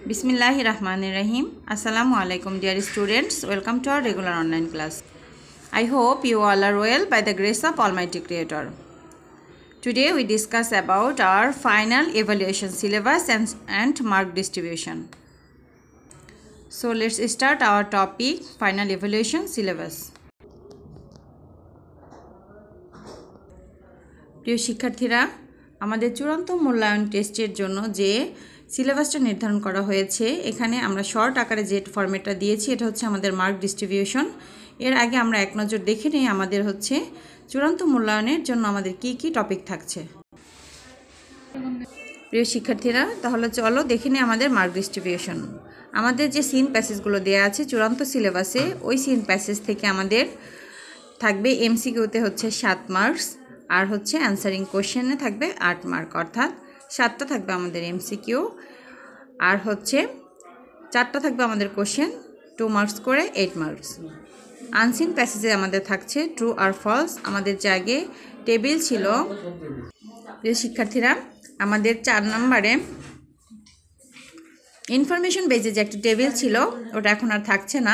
Bismillahirrahmanirrahim. Assalamu alaikum dear students. Welcome to our regular online class. I hope you all are well by the grace of Almighty Creator. Today we discuss about our final evaluation syllabus and mark distribution. So let's start our topic final evaluation syllabus. প্রিয় শিক্ষার্থীরা, আমাদের চূড়ান্ত মূল্যায়ন টেস্টের জন্য যে সিলেবাসটা নির্ধারণ করা হয়েছে, এখানে আমরা শর্ট আকারে যে ফরম্যাটটা দিয়েছি এটা হচ্ছে আমাদের মার্ক ডিস্ট্রিবিউশন। এর আগে আমরা এক নজর দেখে নিই আমাদের হচ্ছে চূড়ান্ত মূল্যায়নের জন্য আমাদের কি কি টপিক থাকছে। প্রিয় শিক্ষার্থীরা, তাহলে চলো দেখে নিই আমাদের মার্ক ডিস্ট্রিবিউশন। আমাদের যে সিন প্যাসেজগুলো দেওয়া আছে চূড়ান্ত সিলেবাসে, ওই সিন প্যাসেজ থেকে আমাদের থাকবে এমসিকিউতে হচ্ছে 7 মার্কস, আর হচ্ছে অ্যান্সারিং কোশ্চেনে থাকবে 8 মার্ক, অর্থাৎ 7টা থাকবে আমাদের এমসিকিউ, আর হচ্ছে 4টা থাকবে আমাদের কোশ্চেন, 2 মার্কস করে 8 মার্কস। আনসিন প্যাসেজে আমাদের থাকছে ট্রু আর ফলস। আমাদের যে আগে টেবিল ছিল, যে শিক্ষার্থীরা আমাদের 4 নম্বরে ইনফরমেশন বেজে যে একটা টেবিল ছিল ওটা এখন আর থাকছে না,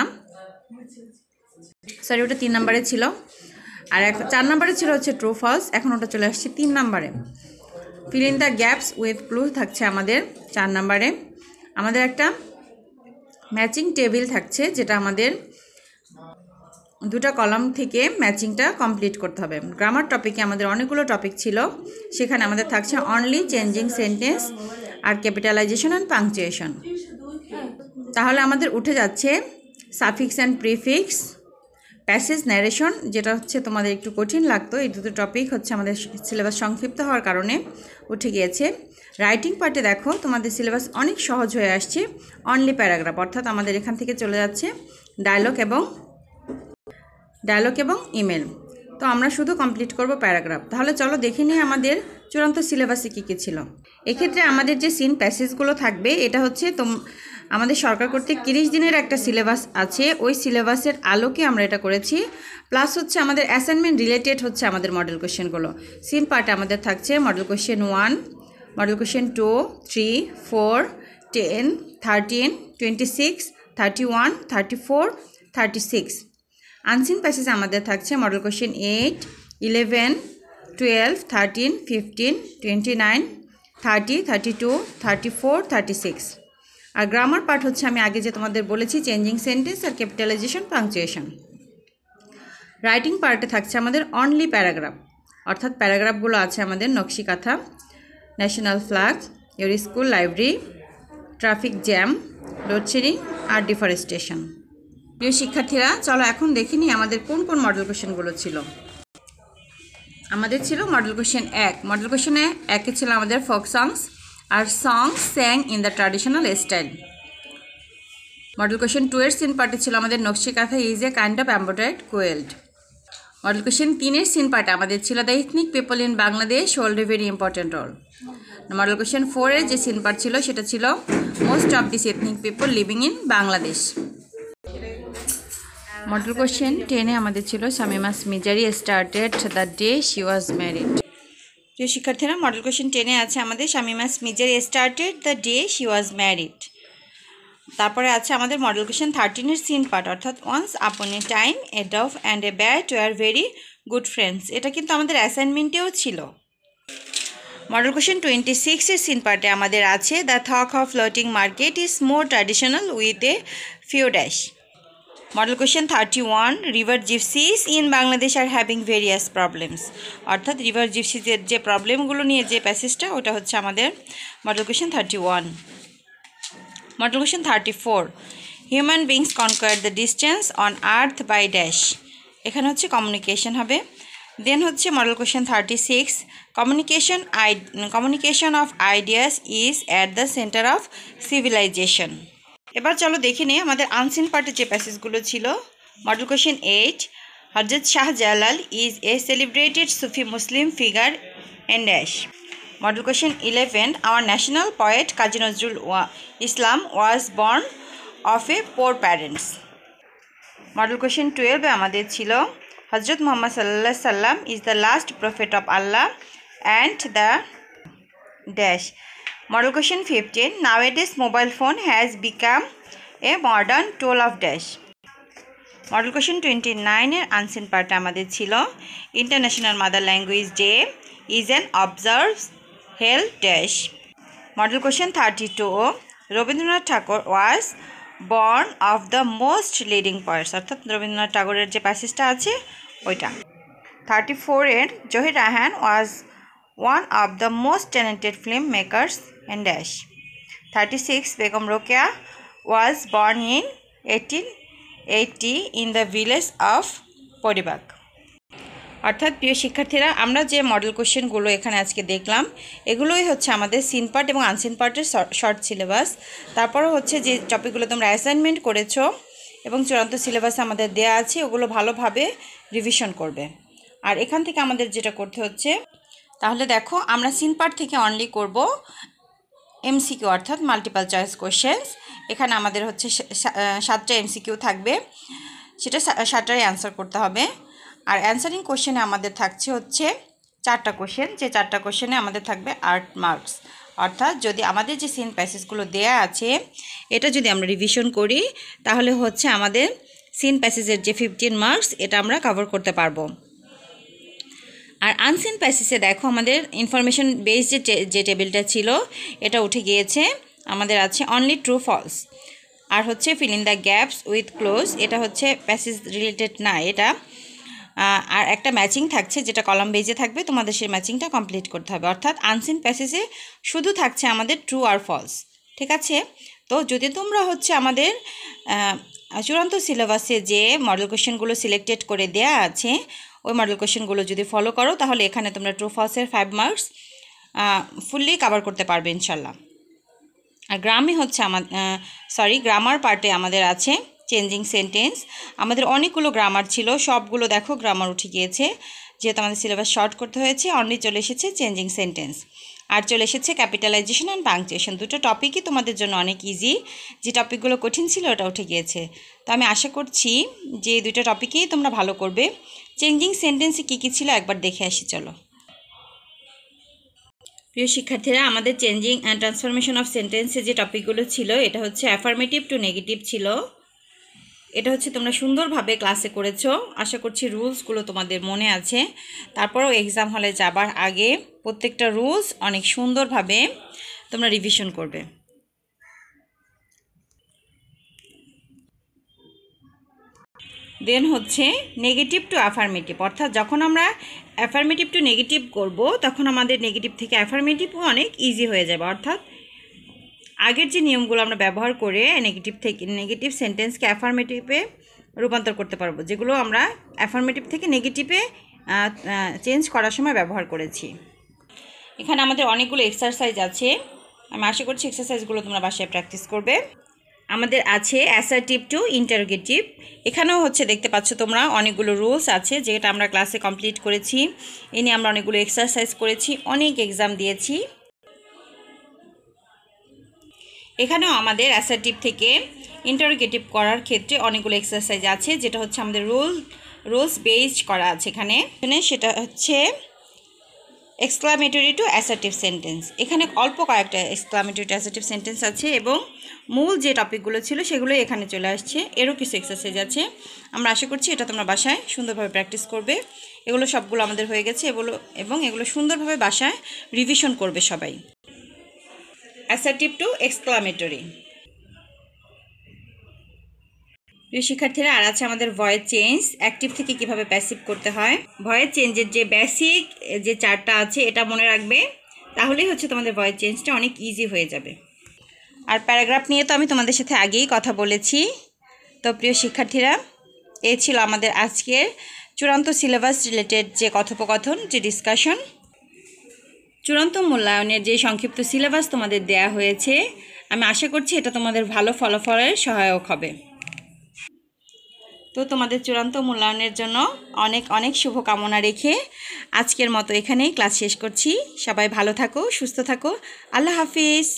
সরি ওটা 3 নম্বরে ছিল, আর 4 নম্বরে ছিল হচ্ছে ট্রু ফলস, এখন ওটা চলে আসছে 3 নম্বরে। Feel in the gaps with clue থাকছে আমাদের 4 নম্বরে। আমাদের একটা ম্যাচিং টেবিল থাকছে, যেটা আমাদের 2টা কলাম থেকে ম্যাচিংটা কমপ্লিট করতে হবে। গ্রামার টপিকে আমাদের অনেকগুলো টপিক ছিল, সেখানে আমাদের থাকছে অনলি, চেঞ্জিং সেন্টেন্স, আর ক্যাপিটালাইজেশন অ্যান্ড পাংচুয়েশন। তাহলে আমাদের উঠে যাচ্ছে suffix and prefix, passage narration, যেটা হচ্ছে তোমাদের একটু কঠিন লাগতো। এই দুটো টপিক হচ্ছে আমাদের সিলেবাস সংক্ষিপ্ত হওয়ার কারণে উঠে গিয়েছে। রাইটিং পার্টে দেখো তোমাদের সিলেবাস অনেক সহজ হয়ে আসছে, অনলি প্যারাগ্রাফ, অর্থাৎ আমাদের এখান থেকে চলে যাচ্ছে ডায়লগ এবং ইমেল। তো আমরা শুধু কমপ্লিট করব প্যারাগ্রাফ। তাহলে চলো দেখে নিই আমাদের চূড়ান্ত সিলেবাসে কী কী ছিল। এক্ষেত্রে আমাদের যে সিন প্যাসেজগুলো থাকবে, এটা হচ্ছে আমাদের সরকার কর্তৃক 30 দিনের একটা সিলেবাস আছে, ওই সিলেবাসের আলোকে আমরা এটা করেছি। প্লাস হচ্ছে আমাদের অ্যাসাইনমেন্ট রিলেটেড হচ্ছে আমাদের মডেল কোশ্চেনগুলো। সিন পার্টে আমাদের থাকছে model question 1, model question 2, 3, 4, 10, 13, 26, 31, 34, 36। Unseen passage আমাদের থাকছে মডেল কোশ্চেন 8, 11, 12, 13, 15, 29, 30, 32, 34, 36। আর গ্রামার পার্ট হচ্ছে আমি আগে যে তোমাদের বলেছি চেঞ্জিং সেন্টেন্স আর ক্যাপিটালাইজেশন, পাংচুয়েশন। রাইটিং পার্টে থাকছে আমাদের অনলি প্যারাগ্রাফ, অর্থাৎ প্যারাগ্রাফগুলো আছে আমাদের Nakshikantha, national flag, your school library, traffic jam, load shedding আর ডিফরেস্টেশন। প্রিয় শিক্ষার্থীরা, চলো এখন দেখে নিই আমাদের কোন কোন মডেল কোশ্চেনগুলো ছিল। আমাদের ছিল মডেল কোশ্চেন 1। মডেল কোশ্চেনে 1-এ ছিল আমাদের ফোক সংস আর song sang in the traditional style. Model question 2-এর সিন পার্টে ছিল আমাদের nakshi kantha is a kind of embroidered quilt. Model question 3-এর সিন পার্টে আমাদের ছিল the ethnic people in Bangladesh hold a very important role. Model question 4-এর যে সিন পার্ট ছিল সেটা ছিল most of this ethnic people living in Bangladesh. Model question 10-এ আমাদের ছিল Shamima's misery started the day she was married. প্রিয় শিক্ষার্থীরা, মডেল কোশ্চেন 10-এ আছে আমাদের Shamima's misery started the day she was married. তারপরে আছে আমাদের মডেল কোশ্চেন 13-এর সিন পার্ট, অর্থাৎ once upon a time a dove and a bat were very good friends. এটা কিন্তু আমাদের অ্যাসাইনমেন্টেও ছিল। মডেল কোশ্চেন 26-এর সিন পার্টে আমাদের আছে the talk of floating market is more traditional with a few dash. Model question 31, river gypsies in Bangladesh are having various problems, অর্থাৎ river জিপসিসের যে প্রবলেমগুলো নিয়ে যে প্যাসেজটা, ওটা হচ্ছে আমাদের model question 31। Model question 34, human beings conquer the distance on earth by dash. এখানে হচ্ছে কমিউনিকেশন হবে। দেন হচ্ছে model question 36, communication of ideas is at the centre of civilisation. এবার চলো দেখে নিই আমাদের আনসিন পার্টে যে প্যাসেজগুলো ছিল। Model question 8, Hazrat Shahjalal is a celebrated Sufi Muslim figure and dash. Model question 11, our national poet Kazi Nazrul Islam was born of a poor parents. Model question 12-এ আমাদের ছিল হজরত মুহাম্মদ সাল্লাল্লাহু আলাইহি সাল্লাম is the last prophet of Allah and the dash. Model question 15. Nowadays mobile phone has become a modern tool of dash. Model question 29 এর unseen পার্টে আমাদের ছিল international mother language day is an observed held dash. Model question 32 Rabindranath Thakur was born of the most leading poets, অর্থাৎ রবীন্দ্রনাথ ঠাকুরের যে প্যাসেজটা আছে ওইটা। 34 এর Zahir Raihan was one of the most talented film makers and dash. 36 Begum Rokeya was born in 1880 in the village of Paribag. অর্থাৎ প্রিয় শিক্ষার্থীরা, আমরা যে মডেল কোশ্চেনগুলো এখানে আজকে দেখলাম এগুলোই হচ্ছে আমাদের সিন পার্ট এবং আনসিন পার্টের শর্ট সিলেবাস। তারপরে হচ্ছে যে টপিকগুলো তোমরা অ্যাসাইনমেন্ট করেছো এবং চূড়ান্ত সিলেবাসে আমাদের দেয়া আছে ওগুলো ভালোভাবে রিভিশন করবে। আর এখান থেকে আমাদের যেটা করতে হচ্ছে, তাহলে দেখো আমরা সিন পার্ট থেকে অনলি করব এমসিকিউ অর্থাৎ মাল্টিপল চয়েস কোশ্চেন্স। এখানে আমাদের হচ্ছে 7টা এমসিকিউ থাকবে, সেটা 7টাই অ্যান্সার করতে হবে। আর অ্যান্সারিং কোশ্চেনে আমাদের থাকছে হচ্ছে 4টা কোশ্চেন, যে 4টা কোশ্চেনে আমাদের থাকবে 8 মার্কস। অর্থাৎ যদি আমাদের যে সিন প্যাসেজগুলো দেয়া আছে এটা যদি আমরা রিভিশন করি তাহলে হচ্ছে আমাদের সিন প্যাসেজের যে 15 মার্কস এটা আমরা কভার করতে পারবো। আর আনসিন প্যাসেজে দেখো আমাদের ইনফরমেশন বেস যে টেবিলটা ছিল এটা উঠে গিয়েছে, আমাদের আছে অনলি ট্রু ফলস। আর হচ্ছে fill in the gaps with clues, এটা হচ্ছে প্যাসেজ রিলেটেড না এটা। আর একটা ম্যাচিং থাকছে যেটা কলাম বেজে থাকবে, তোমাদের সেই ম্যাচিংটা কমপ্লিট করতে হবে। অর্থাৎ আনসিন প্যাসেজে শুধু থাকছে আমাদের ট্রু আর ফলস, ঠিক আছে? তো যদি তোমরা হচ্ছে আমাদের চূড়ান্ত সিলেবাসে যে মডেল কোশ্চেনগুলো সিলেক্টেড করে দেয়া আছে ওই মডেল কোশ্চেনগুলো যদি ফলো করো তাহলে এখানে তোমরা ট্রু ফলসের 5 মার্কস ফুললি কভার করতে পারবে ইনশাল্লাহ। আর গ্রামার পার্টে আমাদের আছে চেঞ্জিং সেন্টেন্স। আমাদের অনেকগুলো গ্রামার ছিল, সবগুলো দেখো গ্রামার উঠে গিয়েছে, যেহেতু আমাদের সিলেবাস শর্ট করতে হয়েছে। অনলি চলে এসেছে চেঞ্জিং সেন্টেন্স, আর চলে এসেছে ক্যাপিটালাইজেশন অ্যান্ড পাংচুয়েশন। দুটো টপিকই তোমাদের জন্য অনেক ইজি, যে টপিকগুলো কঠিন ছিল ওটা উঠে গিয়েছে। তো আমি আশা করছি যে দুটো টপিকেই তোমরা ভালো করবে। চেঞ্জিং সেন্টেন্সে কী কী ছিল একবার দেখে আসি চলো। প্রিয় শিক্ষার্থীরা, আমাদের চেঞ্জিং অ্যান্ড ট্রান্সফরমেশন অফ সেন্টেন্সে যে টপিকগুলো ছিল এটা হচ্ছে অ্যাফার্মেটিভ টু নেগেটিভ ছিল। এটা হচ্ছে তোমরা সুন্দরভাবে ক্লাসে করেছো, আশা করছি রুলসগুলো তোমাদের মনে আছে। তারপরেও এক্সাম হলে যাবার আগে প্রত্যেকটা রুলস অনেক সুন্দরভাবে তোমরা রিভিশন করবে। দেন হচ্ছে নেগেটিভ টু অ্যাফার্মেটিভ, অর্থাৎ যখন আমরা অ্যাফার্মেটিভ টু নেগেটিভ করব তখন আমাদের নেগেটিভ থেকে অ্যাফার্মেটিভও অনেক ইজি হয়ে যাবে। অর্থাৎ আগের যে নিয়মগুলো আমরা ব্যবহার করে নেগেটিভ সেন্টেন্সকে অ্যাফার্মেটিভে রূপান্তর করতে পারবো, যেগুলো আমরা অ্যাফার্মেটিভ থেকে নেগেটিভে চেঞ্জ করার সময় ব্যবহার করেছি। এখানে আমাদের অনেকগুলো এক্সারসাইজ আছে, আমি আশা করছি এক্সারসাইজগুলো তোমরা বাসায় প্র্যাকটিস করবে। আমাদের আছে অ্যাসার্টিভ টু ইন্টারোগেটিভ, এখানেও হচ্ছে দেখতে পাচ্ছ তোমরা অনেকগুলো রুলস আছে যেটা আমরা ক্লাসে কমপ্লিট করেছি। এ নিয়ে আমরা অনেকগুলো এক্সারসাইজ করেছি, অনেক এক্সাম দিয়েছি। এখানেও আমাদের অ্যাসার্টিভ থেকে ইন্টারোগেটিভ করার ক্ষেত্রে অনেকগুলো এক্সারসাইজ আছে, যেটা হচ্ছে আমাদের রুলস বেসড করা আছে এখানে। সেটা হচ্ছে এক্সক্লামেটরি টু অ্যাসার্টিভ সেন্টেন্স। এখানে অল্প কয়েকটা এক্সক্লামেটরি টু অ্যাসার্টিভ সেন্টেন্স আছে এবং মূল যে টপিকগুলো ছিল সেগুলোই এখানে চলে আসছে। এরও কিছু এক্সারসাইজ আছে, আমরা আশা করছি এটা তোমরা বাসায় সুন্দরভাবে প্র্যাকটিস করবে। এগুলো সবগুলো আমাদের হয়ে গেছে এবং এগুলো সুন্দরভাবে বাসায় রিভিশন করবে সবাই। Assertive two exclamatory. প্রিয় শিক্ষার্থীরা, আর আছে আমাদের ভয়েস চেঞ্জ, অ্যাক্টিভ থেকে কিভাবে প্যাসিভ করতে হয়। ভয়েস চেঞ্জের যে বেসিক যে চার্টটা আছে এটা মনে রাখবে, তাহলেই হচ্ছে তোমাদের ভয়েস চেঞ্জটা অনেক ইজি হয়ে যাবে। আর প্যারাগ্রাফ নিয়ে তো আমি তোমাদের সাথে আগেই কথা বলেছি। তো প্রিয় শিক্ষার্থীরা, এই ছিল আমাদের আজকের চূড়ান্ত সিলেবাস রিলেটেড যে কথোপকথন, যে ডিসকাশন। চূড়ান্ত মূল্যায়নের যে সংক্ষিপ্ত সিলেবাস তোমাদের দেয়া হয়েছে, আমি আশা করছি এটা তোমাদের ভালো ফলাফলের সহায়ক হবে। তো তোমাদের চূড়ান্ত মূল্যায়নের জন্য অনেক অনেক শুভকামনা রেখে আজকের মতো এখানেই ক্লাস শেষ করছি। সবাই ভালো থাকো, সুস্থ থাকো, আল্লাহ হাফিজ।